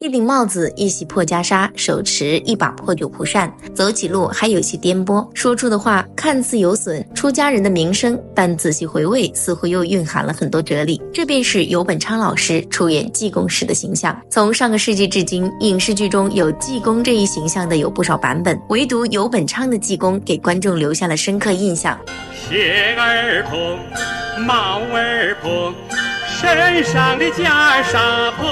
一顶帽子，一袭破袈裟，手持一把破酒蒲扇，走起路还有些颠簸，说出的话看似有损出家人的名声，但仔细回味，似乎又蕴含了很多哲理。这便是游本昌老师出演济公时的形象。从上个世纪至今，影视剧中有济公这一形象的有不少版本，唯独游本昌的济公给观众留下了深刻印象。鞋儿破，帽儿破，身上的袈裟破。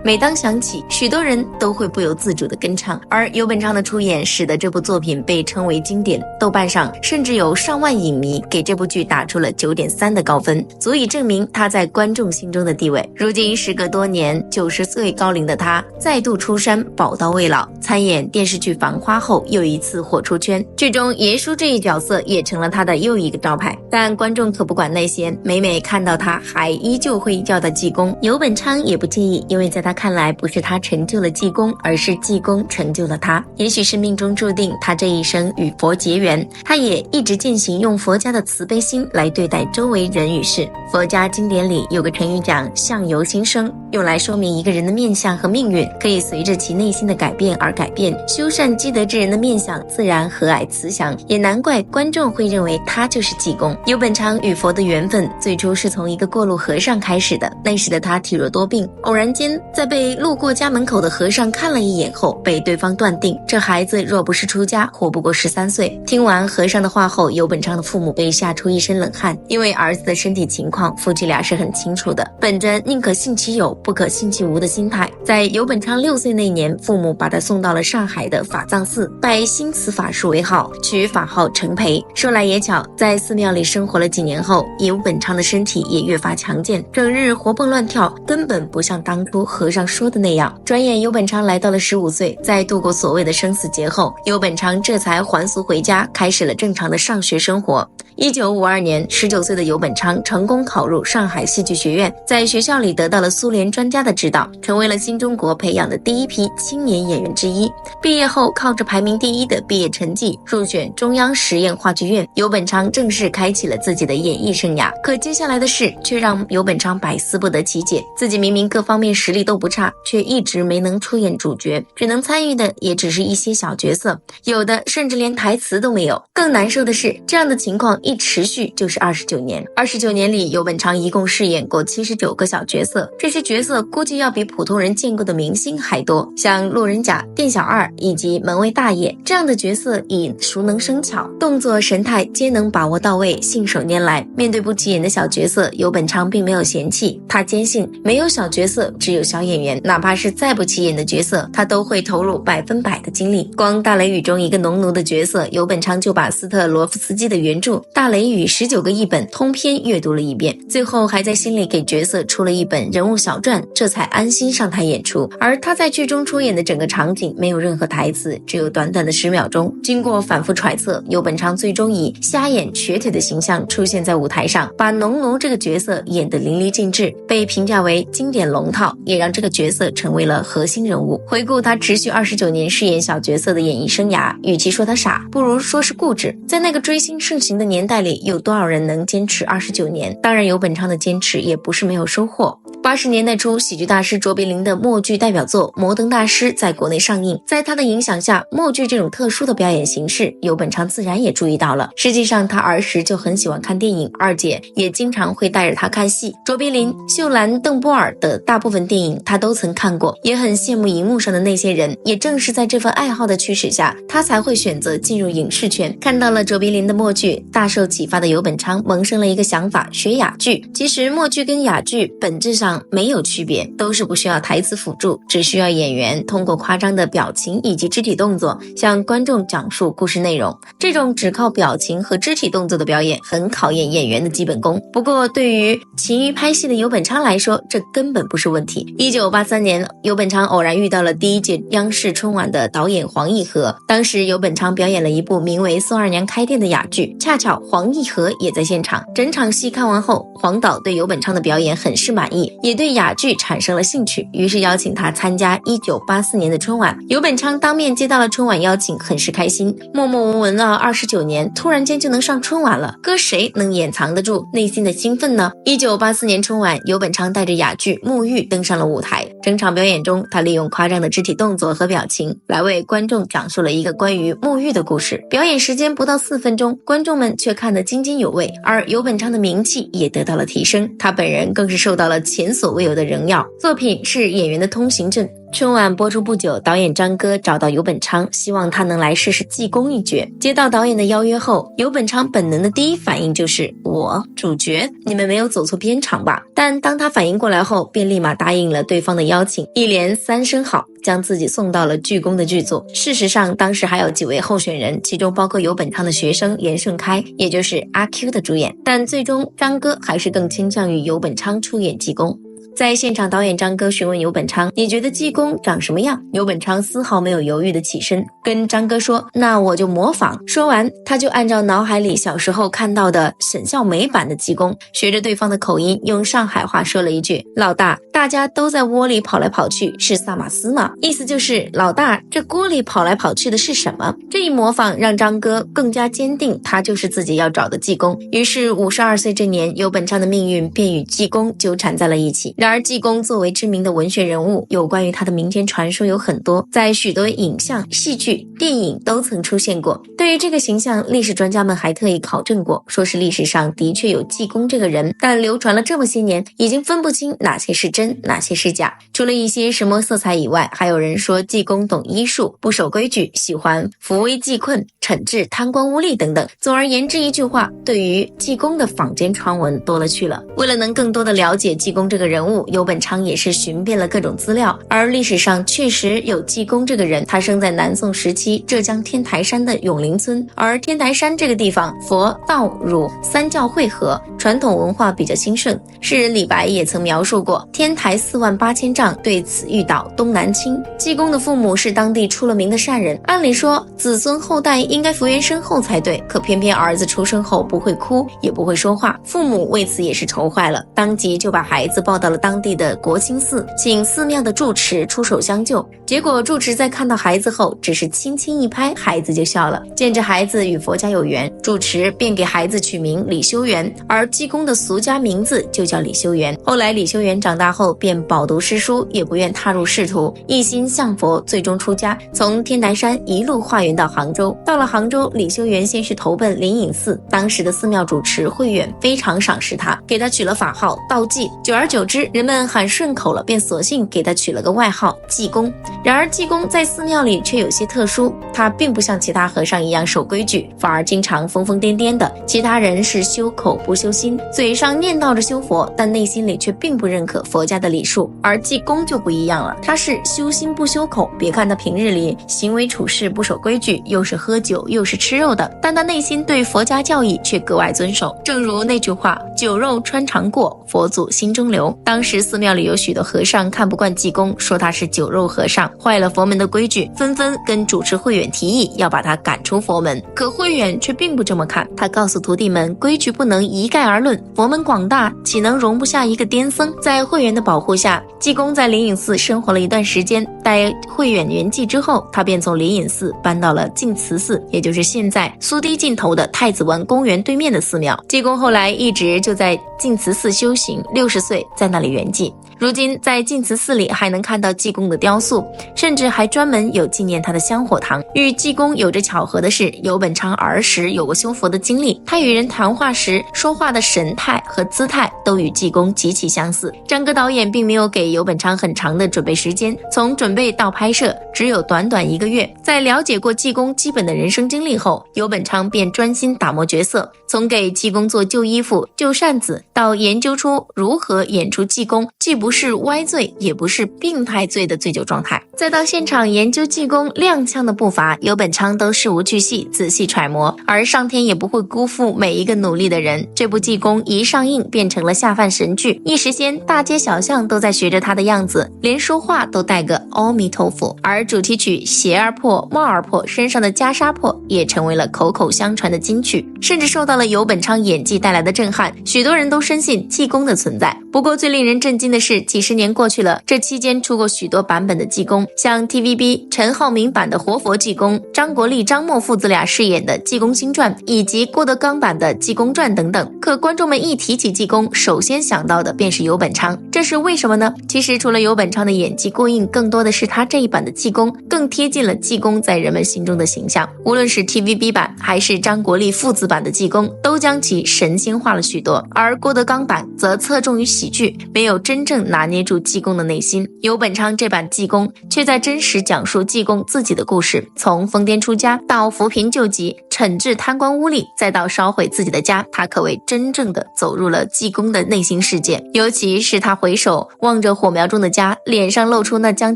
每当想起，许多人都会不由自主地跟唱，而游本昌的出演使得这部作品被称为经典。豆瓣上甚至有上万影迷给这部剧打出了9.3的高分，足以证明他在观众心中的地位。如今时隔多年，90岁高龄的他再度出山，宝刀未老，参演电视剧《繁花》后又一次火出圈。剧中爷叔这一角色也成了他的又一个招牌。但观众可不管那些，每每看到他还依旧会叫的济公，游本昌也不介意，因为在他看来，不是他成就了济公，而是济公成就了他。也许是命中注定，他这一生与佛结缘，他也一直践行用佛家的慈悲心来对待周围人与事。佛家经典里有个成语讲相由心生，用来说明一个人的面相和命运可以随着其内心的改变而改变。修善积德之人的面相自然和蔼慈祥，也难怪观众会认为他就是济公。游本昌与佛的缘分最初是从一个过路和尚开始的，那时的他体弱多病，偶然间在被路过家门口的和尚看了一眼后，被对方断定这孩子若不是出家，活不过13岁。听完和尚的话后，游本昌的父母被吓出一身冷汗，因为儿子的身体情况夫妻俩是很清楚的，本着宁可信其有不可信其无的心态，在游本昌6岁那年，父母把他送到了上海的法藏寺，拜新慈法师为号，取法号成培。说来也巧，在寺庙里生活了几年后，游本昌的身体也越发强健，整日活蹦乱跳，根本不像当初和尚说的那样。转眼游本昌来到了15岁，在度过所谓的生死劫后，游本昌这才还俗回家，开始了正常的上学生活。1952年，19岁的游本昌成功考入上海戏剧学院，在学校里得到了苏联专家的指导，成为了新中国培养的第一批青年演员之一。毕业后，靠着排名第1的毕业成绩入选中央实验话剧院，游本昌正式开启了自己的演艺生涯。可接下来的事却让游本昌百思不得其解，自己明明各方面实力都不差，却一直没能出演主角，只能参与的也只是一些小角色，有的甚至连台词都没有。更难受的是，这样的情况一持续就是29年。29年里，游本昌一共饰演过79个小角色，这些角色估计要比普通人见过的明星还多，像路人甲、店小二以及门卫大爷这样的角色已熟能生巧，动作神态皆能把握到位，信手拈来。面对不起眼的小角色，游本昌并没有嫌弃，他坚信没有小角色，只有小演员，哪怕是再不起眼的角色，他都会投入100%的精力。光大雷雨中一个农奴的角色，游本昌就把斯特罗夫斯基的原著《大雷雨》19个译本通篇阅读了一遍，最后还在心里给角色出了一本人物小传，这才安心上台演出。而他在剧中出演的整个场景没有任何台词，只有短短的10秒钟。经过反复揣测，游本昌最终以瞎眼瘸腿的形象出现在舞台上，把农奴这个角色演得淋漓尽致，被评价为经典龙套，也让这个角色成为了核心人物。回顾他持续29年饰演小角色的演艺生涯，与其说他傻，不如说是固执。在那个追星盛行的年代里，有多少人能坚持29年？当然，游本昌的坚持也不是没有收获。80年代初，喜剧大师卓别林的默剧代表作《摩登大师》在国内上映，在他的影响下，默剧这种特殊的表演形式，游本昌自然也注意到了。实际上，他儿时就很喜欢看电影，二姐也经常会带着他看戏。卓别林、秀兰、邓波尔的大部分电影他都曾看过，也很羡慕荧幕上的那些人。也正是在这份爱好的驱使下，他才会选择进入影视圈。看到了卓别林的默剧，大受启发的游本昌萌生了一个想法，学哑剧。其实默剧跟哑剧本质上没有区别，都是不需要台词辅助，只需要演员通过夸张的表情以及肢体动作向观众讲述故事内容。这种只靠表情和肢体动作的表演很考验演员的基本功。不过对于勤于拍戏的游本昌来说，这根本不是问题。1983年，游本昌偶然遇到了第1届央视春晚的导演黄义和，当时游本昌表演了一部名为《宋二娘开店》的哑剧，恰巧黄义和也在现场。整场戏看完后，黄导对游本昌的表演很是满意，也对哑剧产生了兴趣，于是邀请他参加1984年的春晚。游本昌当面接到了春晚邀请，很是开心。默默无闻了29年，突然间就能上春晚了，搁谁能掩藏得住内心的兴奋呢？1984年春晚，游本昌带着哑剧《沐浴》登上了舞台。整场表演中，他利用夸张的肢体动作和表情来为观众讲述了一个关于沐浴的故事。表演时间不到4分钟，观众们却看得津津有味，而游本昌的名气也得到了提升，他本人更是受到了前所未有的荣耀。作品是演员的通行证。春晚播出不久，导演张哥找到游本昌，希望他能来试试济公一角。接到导演的邀约后，游本昌本能的第一反应就是我主角，你们没有走错片场吧？但当他反应过来后，便立马答应了对方的邀请，一连3声好，将自己送到了济公的剧组。事实上，当时还有几位候选人，其中包括游本昌的学生严顺开，也就是阿 Q 的主演，但最终张哥还是更倾向于游本昌出演济公。在现场，导演张哥询问游本昌，你觉得济公长什么样？游本昌丝毫没有犹豫的起身跟张哥说，那我就模仿。说完，他就按照脑海里小时候看到的沈孝美版的济公，学着对方的口音，用上海话说了一句，老大，大家都在窝里跑来跑去，是萨马斯吗？意思就是老大，这锅里跑来跑去的是什么？这一模仿让张哥更加坚定他就是自己要找的济公。于是52岁这年，游本昌的命运便与济公纠缠在了一起。然而济公作为知名的文学人物，有关于他的民间传说有很多，在许多影像、戏剧、电影都曾出现过。对于这个形象，历史专家们还特意考证过，说是历史上的确有济公这个人，但流传了这么些年，已经分不清哪些是真，哪些是假。除了一些神魔色彩以外，还有人说济公懂医术，不守规矩，喜欢扶危济困，惩治贪官污吏等等。总而言之一句话，对于济公的坊间传闻多了去了。为了能更多的了解济公这个人物，游本昌也是寻遍了各种资料，而历史上确实有济公这个人。他生在南宋时期浙江天台山的永陵村，而天台山这个地方佛道儒3教汇合，传统文化比较兴盛。诗人李白也曾描述过天台48000丈，对此欲倒东南倾。济公的父母是当地出了名的善人，按理说子孙后代应该福源深厚才对，可偏偏儿子出生后不会哭也不会说话，父母为此也是愁坏了，当即就把孩子抱到了当地的国清寺，请寺庙的住持出手相救。结果住持在看到孩子后，只是轻轻一拍，孩子就笑了。见着孩子与佛家有缘，住持便给孩子取名李修缘，而济公的俗家名字就叫李修缘。后来李修缘长大后便饱读诗书，也不愿踏入仕途，一心向佛，最终出家，从天台山一路化缘到杭州。到了杭州，李修缘先是投奔灵隐寺，当时的寺庙主持慧远非常赏识他，给他取了法号道济。久而久之，人们喊顺口了，便索性给他取了个外号济公。然而济公在寺庙里却有些特殊，他并不像其他和尚一样守规矩，反而经常疯疯癫癫的。其他人是修口不修心，嘴上念叨着修佛，但内心里却并不认可佛家的礼数。而济公就不一样了，他是修心不修口。别看他平日里行为处事不守规矩，又是喝酒又是吃肉的，但他内心对佛家教义却格外遵守。正如那句话，酒肉穿肠过，佛祖心中留。当时寺庙里有许多和尚看不惯济公，说他是酒肉和尚，坏了佛门的规矩，纷纷跟主持慧远提议要把他赶出佛门。可慧远却并不这么看，他告诉徒弟们，规矩不能一概而论，佛门广大，岂能容不下一个癫僧。在慧远的保护下，济公在灵隐寺生活了一段时间。待慧远圆寂之后，他便从灵隐寺搬到了净慈寺，也就是现在苏堤尽头的太子湾公园对面的寺庙。济公后来一直就在净慈寺修行，60岁在那里圆寂。如今在净慈寺里还能看到济公的雕塑，甚至还专门有纪念他的香火堂。与济公有着巧合的是，游本昌儿时有过修佛的经历，他与人谈话时说话的神态和姿态都与济公极其相似。张哥导演并没有给游本昌很长的准备时间，从准备到拍摄只有短短1个月。在了解过济公基本的人生经历后，游本昌便专心打磨角色，从给济公做旧衣服、旧扇子，到研究出如何演出济公既不是歪醉也不是病态醉的醉酒状态，再到现场研究济公踉跄的步伐，游本昌都事无巨细仔细揣摩，而上天也不会辜负每一个努力的人。这部济公一上映便成了下饭神剧，一时间大街小巷都在学着他的样子，连说话都带个阿弥陀佛。而主题曲鞋儿破帽儿破身上的袈裟破也成为了口口相传的金曲，甚至受到了游本昌演技带来的震撼，许多人都深信济公的存在。不过最令人震惊的是，是几十年过去了，这期间出过许多版本的济公，像 TVB 陈浩民版的活佛济公，张国立张默父子俩饰演的济公新传，以及郭德纲版的济公传等等。可观众们一提起济公，首先想到的便是游本昌，这是为什么呢？其实除了游本昌的演技过硬，更多的是他这一版的济公更贴近了济公在人们心中的形象。无论是 TVB 版还是张国立父子版的济公，都将其神仙化了许多，而郭德纲版则侧重于喜剧，没有真正拿捏住济公的内心。游本昌这版济公却在真实讲述济公自己的故事，从疯癫出家到扶贫救急，惩治贪官污吏，再到烧毁自己的家，他可谓真正的走入了济公的内心世界。尤其是他回首望着火苗中的家，脸上露出那将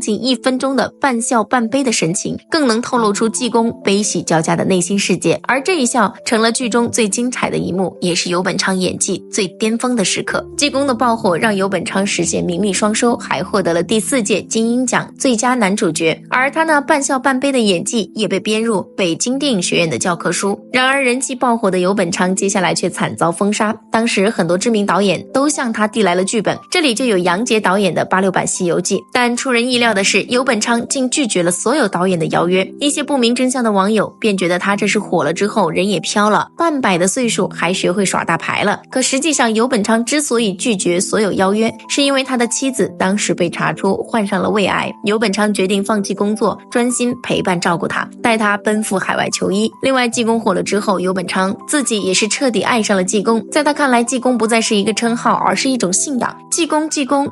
近1分钟的半笑半悲的神情，更能透露出济公悲喜交加的内心世界。而这一笑成了剧中最精彩的一幕，也是游本昌演技最巅峰的时刻。济公的爆火让游本昌实现名利双收，还获得了第4届金鹰奖最佳男主角，而他那半笑半悲的演技也被编入北京电影学院的教科书。然而人气爆火的游本昌接下来却惨遭封杀，当时很多知名导演都向他递来了剧本，这里就有杨洁导演的86版《西游记》，但出人意料的是，游本昌竟拒绝了所有导演的邀约。一些不明真相的网友便觉得他这是火了之后人也飘了，半百的岁数还学会耍大牌了。可实际上，游本昌之所以拒绝所有邀约，是因为他的妻子当时被查出患上了胃癌。游本昌决定放弃工作，专心陪伴照顾他，带他奔赴海外求医。另外，济公火了之后，游本昌自己也是彻底爱上了济公。在他看来，济公不再是一个称号，而是一种信仰。济公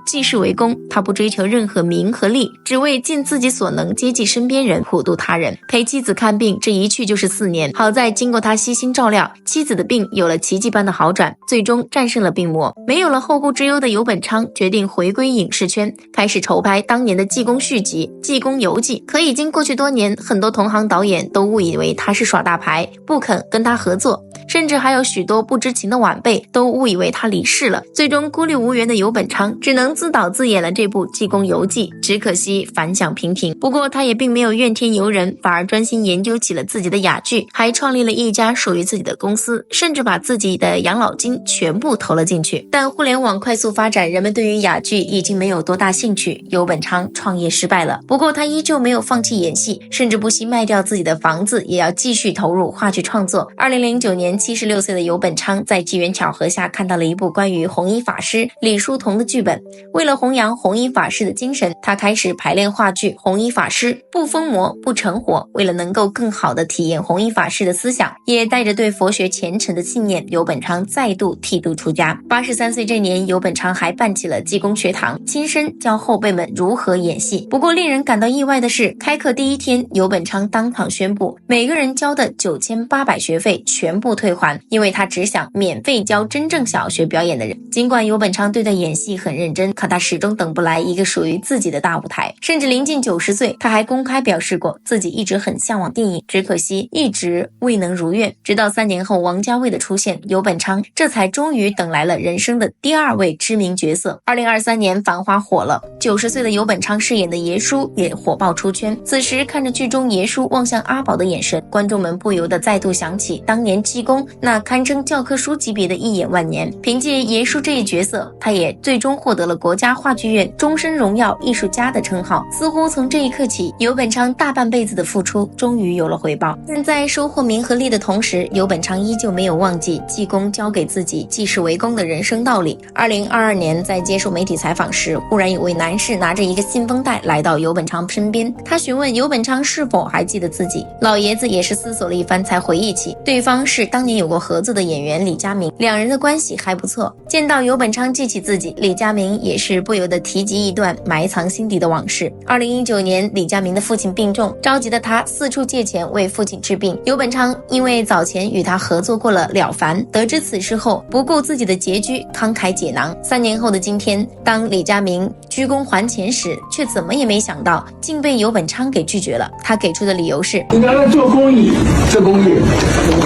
济世为公，他不追求任何名和利，只为尽自己所能接济身边人，普度他人。陪妻子看病，这一去就是4年。好在经过他悉心照料，妻子的病有了奇迹般的好转，最终战胜了病魔。没有了后顾之忧的游本昌决定回归影视圈，开始筹拍当年的济公续集《济公游记》。可已经过去多年，很多同行导演都误以为他是耍大牌，不肯跟他合作，甚至还有许多不知情的晚辈都误以为他离世了。最终孤立无援的游本昌只能自导自演了这部《济公游记》，只可惜反响平平。不过他也并没有怨天尤人，反而专心研究起了自己的哑剧，还创立了一家属于自己的公司，甚至把自己的养老金全部投了进去。但互联网快速发展，人们对于哑剧已经没有多大兴趣，游本昌创业失败了。不过他依旧没有放弃演戏，甚至不惜卖掉自己的房子，也要继续投入话剧创作。2009年76岁的游本昌在机缘巧合下看到了一部关于弘一法师李叔同的剧本，为了弘扬弘一法师的精神，他开始排练话剧《弘一法师不疯魔不成活》。为了能够更好地体验弘一法师的思想，也带着对佛学虔诚的信念，游本昌再度剃度出家。83岁这年，游本昌还办起了济公学堂，亲身教后辈们如何演戏。不过令人感到意外的是，开课第1天，游本昌当场宣布每个人交的9800学费全部退还，因为他只想免费教真正想要学表演的人。尽管游本昌对待演戏很认真，可他始终等不来一个属于自己的大舞台。甚至临近90岁，他还公开表示过自己一直很向往电影，只可惜一直未能如愿。直到3年后王家卫的出现，游本昌这才终于等来了人生的第2位知名角色。2023年繁花火了，90岁的游本昌饰演的爷叔也火爆出圈。此时看着剧中爷叔望向阿宝的眼神，观众们不由得再度想起当年济公那堪称教科书级别的一眼万年。凭借爷叔这一角色，他也最终获得了国家话剧院终身荣耀艺术家的称号。似乎从这一刻起，游本昌大半辈子的付出终于有了回报。但在收获名和利的同时，游本昌依旧没有忘记济公教给自己济世为公的人生道理。2022年在接受媒体采访时，忽然有位男士拿着一个信封袋来到游本昌身边，他询问游本昌是否还记得自己。老爷子也是思索了一番才回忆起，对方是当年有过合作的演员李佳明，两人的关系还不错。见到游本昌记起自己，李佳明也是不由得提及一段埋藏心底的往事。2019年，李佳明的父亲病重，着急的他四处借钱为父亲治病。游本昌因为早前与他合作过了《了凡》，得知此事后，不顾自己的拮据，慷慨解囊。3年后的今天，当李佳明鞠躬还钱时，却怎么也没想到竟被游本昌给拒绝了。他给出的理由由是：应该做公益，做公益，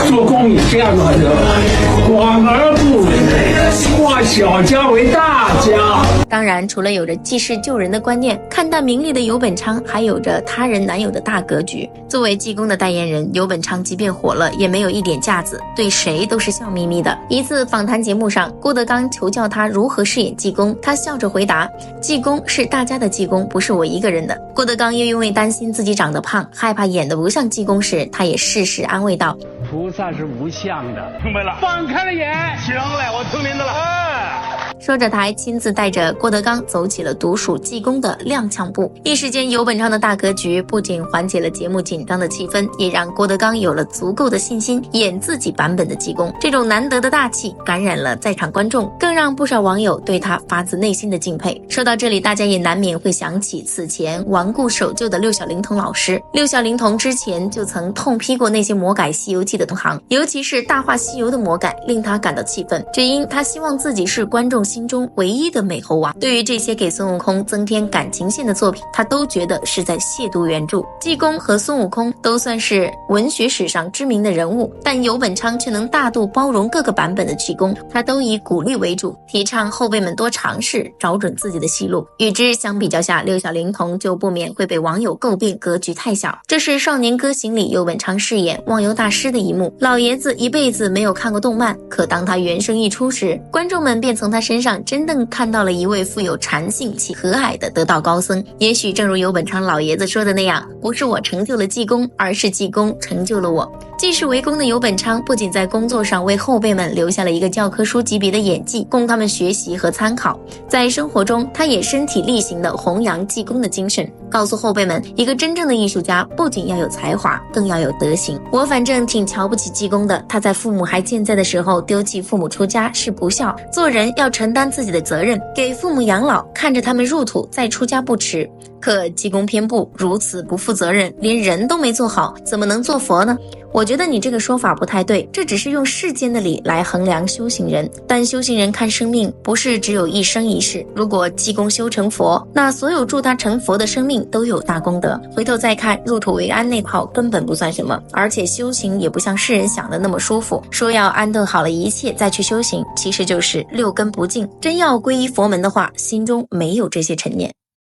做公益，这样子广而不为，化小家为大家。当然，除了有着济世救人的观念，看淡名利的游本昌还有着他人难有的大格局。作为济公的代言人，游本昌即便火了，也没有一点架子，对谁都是笑眯眯的。一次访谈节目上，郭德纲求教他如何饰演济公，他笑着回答：“济公是大家的济公，不是我一个人的。”郭德纲又因为担心自己长得胖，害怕演得不像济公时，他也适时安慰道：“菩萨是无相的，明白了，放开了眼。行嘞，我听您的了。”说着，他还亲自带着郭德纲走起了独属济公的踉跄步。一时间，游本昌的大格局不仅缓解了节目紧张的气氛，也让郭德纲有了足够的信心演自己版本的济公。这种难得的大气感染了在场观众，更让不少网友对他发自内心的敬佩。说到这里，大家也难免会想起此前顽固守旧的六小龄童老师。六小龄童之前就曾痛批过那些魔改《西游记》的同行，尤其是《大话西游》的魔改令他感到气愤，只因他希望自己是观众心中唯一的美猴王。对于这些给孙悟空增添感情线的作品，他都觉得是在亵渎原著。济公和孙悟空都算是文学史上知名的人物，但游本昌却能大度包容各个版本的济公，他都以鼓励为主，提倡后辈们多尝试，找准自己的戏路。与之相比较下，六小龄童就不免会被网友诟病格局太小。这是《少年歌行》里游本昌饰演忘忧大师的一幕。老爷子一辈子没有看过动漫，可当他原声一出时，观众们便从他身上真正看到了一位富有禅性且和蔼的得道高僧。也许正如游本昌老爷子说的那样，不是我成就了济公，而是济公成就了我。济世为公的游本昌不仅在工作上为后辈们留下了一个教科书级别的演技供他们学习和参考，在生活中他也身体力行地弘扬济公的精神，告诉后辈们，一个真正的艺术家不仅要有才华，更要有德行。我反正挺瞧不起济公的，他在父母还健在的时候丢弃父母出家是不孝，做人要承担自己的责任，给父母养老，看着他们入土再出家不迟。可济公偏不，如此不负责任，连人都没做好，怎么能做佛呢？我觉得你这个说法不太对，这只是用世间的理来衡量修行人，但修行人看生命不是只有一生一世。如果济公修成佛，那所有助他成佛的生命都有大功德。回头再看入土为安那套根本不算什么，而且修行也不像世人想的那么舒服，说要安顿好了一切再去修行，其实就是六根不净。真要皈依佛门的话，心中没有这些陈念。